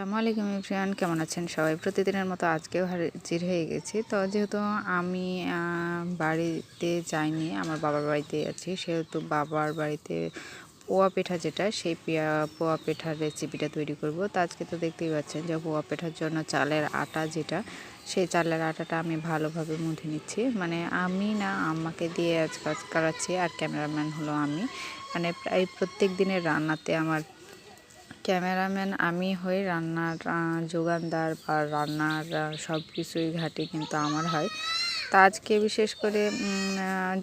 আসসালামু আলাইকুম এভরিওয়ান, কেমন আছেন সবাই? প্রতিদিনের মতো আজকেও হাজির হয়ে গেছি। তো যেহেতু আমি বাড়িতে যাইনি, আমার বাবার বাড়িতেই আছি, সেহেতু বাবার বাড়িতে পোয়া পিঠা যেটা, সেই পোয়া পিঠার রেসিপিটা তৈরি করব। তো আজকে তো দেখতেই পাচ্ছেন যে পোয়া পিঠার জন্য চালের আটা যেটা, সেই চালের আটাটা আমি ভালোভাবে মুথে নিচ্ছি। মানে আমি না, আম্মাকে দিয়ে আজ কাজ করাচ্ছি, আর ক্যামেরাম্যান হলো আমি। মানে প্রায় প্রত্যেক দিনের রান্নাতে আমার ক্যামেরাম্যান আমি হই, রান্নার যোগানদার বা রান্নার সব কিছুই ঘাঁটি কিন্তু আমার হয়। তা আজকে বিশেষ করে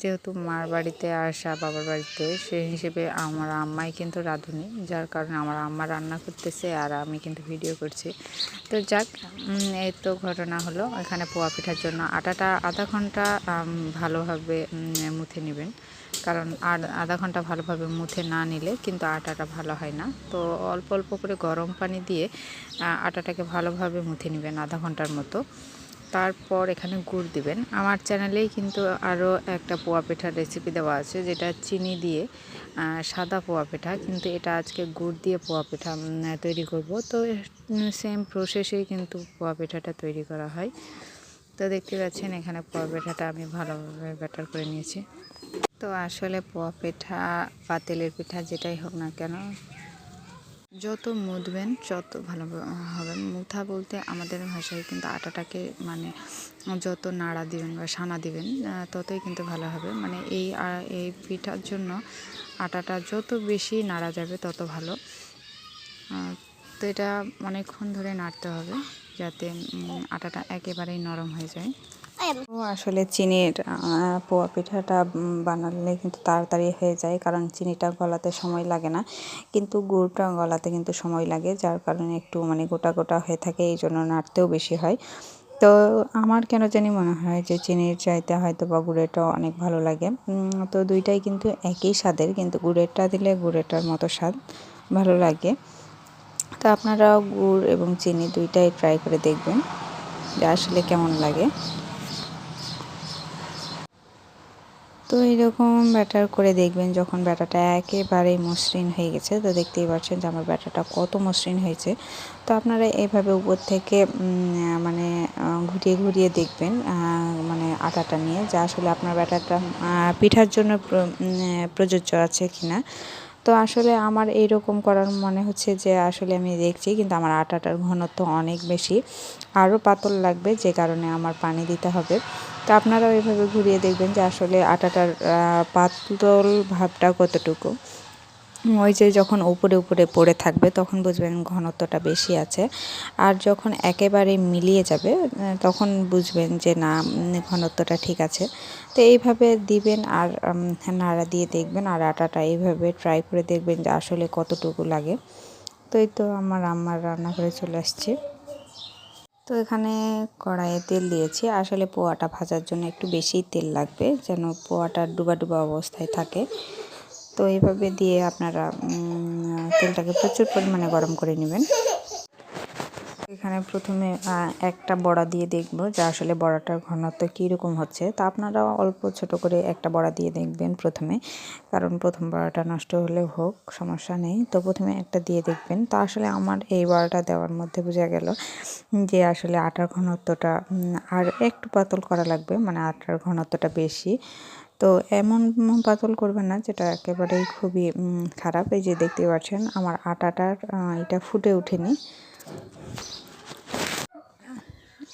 যেহেতু মার বাড়িতে আসা, বাবার বাড়িতে, সেই হিসেবে আমার আম্মাই কিন্তু রাঁধুনি, যার কারণে আমার আম্মা রান্না করতেছে আর আমি কিন্তু ভিডিও করছি। তো যাক, এই তো ঘটনা হলো। এখানে পোয়া পিঠার জন্য আটাটা আধা ঘন্টা ভালোভাবে মুথে নেবেন, কারণ আর আধা ঘন্টা ভালোভাবে মুথে না নিলে কিন্তু আটাটা ভালো হয় না। তো অল্প অল্প করে গরম পানি দিয়ে আটাটাকে ভালোভাবে মুথে নেবেন আধা ঘন্টার মতো। তারপর এখানে গুড় দিবেন। আমার চ্যানেলেই কিন্তু আরও একটা পোয়া পিঠার রেসিপি দেওয়া আছে, যেটা চিনি দিয়ে সাদা পোয়া পিঠা, কিন্তু এটা আজকে গুড় দিয়ে পোয়া পিঠা তৈরি করব। তো সেম প্রসেসেই কিন্তু পোয়া পিঠাটা তৈরি করা হয়। তো দেখতে পাচ্ছেন এখানে পোয়া পিঠাটা আমি ভালোভাবে ব্যাটার করে নিয়েছি। তো আসলে পোয়া পিঠা বা তেলের পিঠা যেটাই হোক না কেন, যত মুথবেন তত ভালো হবে। মুথা বলতে আমাদের ভাষায় কিন্তু আটাটাকে মানে যত নাড়া দিবেন বা সানা দিবেন ততই কিন্তু ভালো হবে। মানে এই পিঠার জন্য আটাটা যত বেশি নাড়া যাবে তত ভালো। তো এটা অনেকক্ষণ ধরে নাড়তে হবে, যাতে আটাটা একেবারেই নরম হয়ে যায়। তো আসলে চিনির পোয়া পিঠাটা বানালে কিন্তু তাড়াতাড়ি হয়ে যায়, কারণ চিনিটা গলাতে সময় লাগে না, কিন্তু গুড়টা গলাতে কিন্তু সময় লাগে, যার কারণে একটু মানে গোটা গোটা হয়ে থাকে, এই জন্য নাড়তেও বেশি হয়। তো আমার কেন জানি মনে হয় যে চিনির চাইতে হয়তো বা গুড়েরটা অনেক ভালো লাগে। তো দুইটাই কিন্তু একই স্বাদের, কিন্তু গুড়েরটা দিলে গুড়েরটার মতো স্বাদ ভালো লাগে। তো আপনারা গুড় এবং চিনি দুইটাই ট্রাই করে দেখবেন যে আসলে কেমন লাগে। তো এরকম ব্যাটার করে দেখবেন, যখন ব্যাটারটা একেবারেই মসৃণ হয়ে গেছে, তো দেখতেই পাচ্ছেন যে আমার ব্যাটারটা কত মসৃণ হয়েছে। তো আপনারা এইভাবে উপর থেকে মানে ঘুরিয়ে ঘুরিয়ে দেখবেন, মানে আটাটা নিয়ে, যে আসলে আপনার ব্যাটারটা পিঠার জন্য প্রযোজ্য আছে কিনা। তো আসলে আমার এইরকম করার মনে হচ্ছে যে আসলে আমি দেখছি, কিন্তু আমার আটাটার ঘনত্ব অনেক বেশি, আরও পাতল লাগবে, যে কারণে আমার পানি দিতে হবে। তো আপনারাও এভাবে ঘুরিয়ে দেখবেন যে আসলে আটাটার পাতল ভাবটা কতটুকু। ওই যে যখন উপরে উপরে পড়ে থাকবে তখন বুঝবেন ঘনত্বটা বেশি আছে, আর যখন একেবারে মিলিয়ে যাবে তখন বুঝবেন যে না, ঘনত্বটা ঠিক আছে। তো এইভাবে দিবেন আর নাড়া দিয়ে দেখবেন, আর আটাটা এইভাবে ট্রাই করে দেখবেন যে আসলে কতটুকু লাগে। তো এই তো আমার আম্মার রান্নাঘরে চলে আসছি। তো এখানে কড়াইয়ে তেল দিয়েছি। আসলে পোয়াটা ভাজার জন্য একটু বেশিই তেল লাগবে, যেন পোয়াটা ডুবা ডুবা অবস্থায় থাকে। তো এইভাবে দিয়ে আপনারা তেলটাকে প্রচুর পরিমাণে গরম করে নেবেন। এখানে প্রথমে একটা বড়া দিয়ে দেখব যে আসলে বড়াটার ঘনত্ব কীরকম হচ্ছে। তো আপনারাও অল্প ছোট করে একটা বড়া দিয়ে দেখবেন প্রথমে, কারণ প্রথম বড়াটা নষ্ট হলে হোক, সমস্যা নেই। তো প্রথমে একটা দিয়ে দেখবেন। তো আসলে আমার এই বড়াটা দেওয়ার মধ্যে বোঝা গেল যে আসলে আটার ঘনত্বটা আর একটু পাতল করা লাগবে, মানে আটার ঘনত্বটা বেশি। তো এমন পাতল করবেন না যেটা একেবারেই খুবই খারাপ। এই যে দেখতে পাচ্ছেন আমার আটাটার এটা ফুটে ওঠেনি।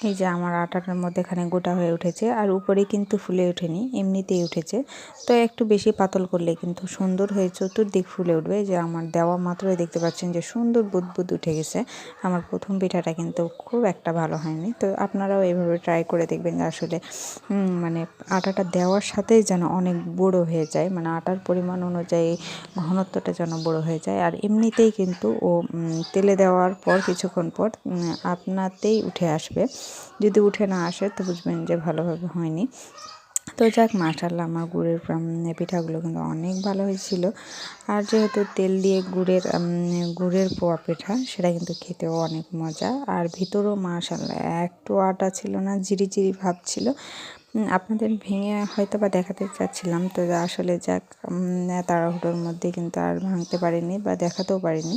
এই যে আমার আটাটার মধ্যে এখানে গোটা হয়ে উঠেছে, আর উপরে কিন্তু ফুলে ওঠেনি, এমনিতেই উঠেছে। তো একটু বেশি পাতল করলে কিন্তু সুন্দর হয়ে চতুর্দিক ফুলে উঠবে। যে আমার দেওয়া মাত্রই দেখতে পাচ্ছেন যে সুন্দর বুদবুদ উঠে গেছে। আমার প্রথম পিঠাটা কিন্তু খুব একটা ভালো হয়নি। তো আপনারাও এইভাবে ট্রাই করে দেখবেন যে আসলে মানে আটাটা দেওয়ার সাথেই যেন অনেক বড়ো হয়ে যায়, মানে আটার পরিমাণ অনুযায়ী ঘনত্বটা যেন বড়ো হয়ে যায়। আর এমনিতেই কিন্তু ও তেলে দেওয়ার পর কিছুক্ষণ পর আপনাতেই উঠে আসবে। যদি উঠে না আসে তো বুঝবেন যে ভালোভাবে হয়নি। তো যাক, মাশাআল্লাহ, আমার গুড়ের পিঠাগুলো কিন্তু অনেক ভালো হয়েছিল। আর যেহেতু তেল দিয়ে গুড়ের পোয়া পিঠা, সেটা কিন্তু খেতেও অনেক মজা, আর ভিতরেও মাশাআল্লাহ একটু আটা ছিল না, জিরি জিরি ভাব ছিল। আপনাদের ভেঙে হয়তো বা দেখাতে চাচ্ছিলাম, তো আসলে যাক, তাড়াহুড়োর মধ্যে কিন্তু আর ভাঙতে পারিনি বা দেখাতেও পারিনি।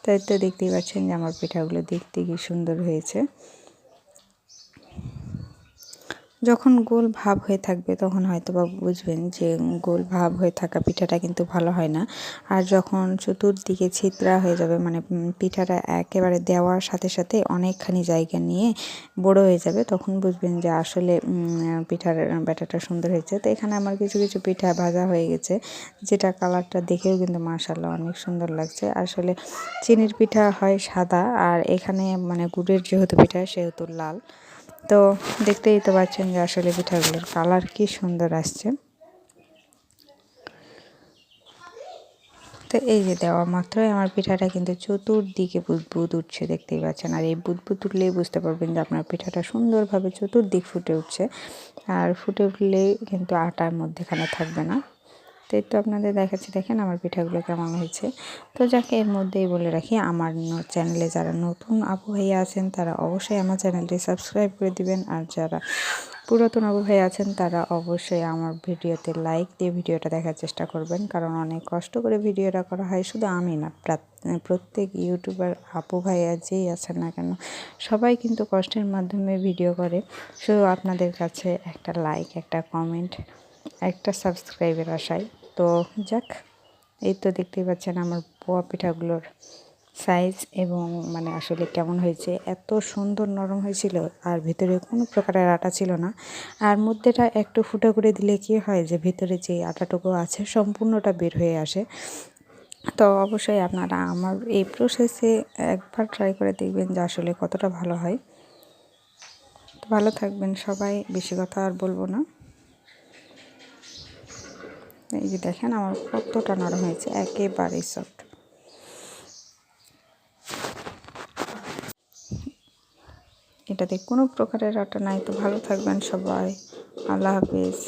তাই তো দেখতেই পাচ্ছেন যে আমার পিঠাগুলো দেখতে কি সুন্দর হয়েছে। যখন গোল ভাব হয়ে থাকবে তখন হয়তো বা বুঝবেন যে গোল ভাব হয়ে থাকা পিঠাটা কিন্তু ভালো হয় না। আর যখন চতুর্দিকে ছিদ্রা হয়ে যাবে, মানে পিঠাটা একেবারে দেওয়ার সাথে সাথে অনেকখানি জায়গা নিয়ে বড় হয়ে যাবে, তখন বুঝবেন যে আসলে পিঠার ব্যাটারটা সুন্দর হয়েছে। তো এখানে আমার কিছু কিছু পিঠা ভাজা হয়ে গেছে, যেটা কালারটা দেখেও কিন্তু মাশাআল্লাহ অনেক সুন্দর লাগছে। আসলে চিনির পিঠা হয় সাদা, আর এখানে মানে গুড়ের যেহেতু পিঠা সেহেতু লাল। তো দেখতেই তো পাচ্ছেন যে আসলে পিঠাগুলোর কালার কি সুন্দর আসছে। তো এই যে দেওয়া মাত্রই আমার পিঠাটা কিন্তু চতুর্দিকে বুদবুদ উঠছে, দেখতেই পাচ্ছেন। আর এই বুদবুদ উঠলেই বুঝতে পারবেন যে আপনার পিঠাটা সুন্দরভাবে চতুর্দিক ফুটে উঠছে। আর ফুটে উঠলেই কিন্তু আটার মধ্যেখানে থাকবে না। তো এই তো আপনাদের দেখাচ্ছি, দেখেন আমার পিঠাগুলো কেমন হয়েছে। তো যাকে এর মধ্যেই বলে রাখি, আমার চ্যানেলে যারা নতুন আপু ভাইয়া আছেন তারা অবশ্যই আমার চ্যানেলটি সাবস্ক্রাইব করে দিবেন। আর যারা পুরাতন আপু ভাইয়া আছেন তারা অবশ্যই আমার ভিডিওতে লাইক দিয়ে ভিডিওটা দেখার চেষ্টা করবেন, কারণ অনেক কষ্ট করে ভিডিওটা করা হয়। শুধু আমি না, প্রত্যেক ইউটিউবার আপু ভাইয়া যেই আছেন না কেন, সবাই কিন্তু কষ্টের মাধ্যমে ভিডিও করে। শুধু আপনাদের কাছে একটা লাইক, একটা কমেন্ট, একটা সাবস্ক্রাইবের আশায়। তো যাক, এই তো দেখতেই পাচ্ছেন আমার পোয়া পিঠাগুলোর সাইজ এবং মানে আসলে কেমন হয়েছে। এত সুন্দর নরম হয়েছিল, আর ভিতরে কোনো প্রকারের আটা ছিল না। আর মধ্যেটা একটু ফুটো করে দিলে কি হয় যে ভিতরে যে আটাটুকু আছে সম্পূর্ণটা বের হয়ে আসে। তো অবশ্যই আপনারা আমার এই প্রসেসে একবার ট্রাই করে দেখবেন যে আসলে কতটা ভালো হয়। তো ভালো থাকবেন সবাই, বেশি কথা আর বলবো না। এই যে দেখেন আমার কতটা নরম হয়েছে, একেবারেই সফট। এটাতে কোনো প্রকারের আটা নাই। তো ভালো থাকবেন সবাই, আল্লাহ হাফিজ।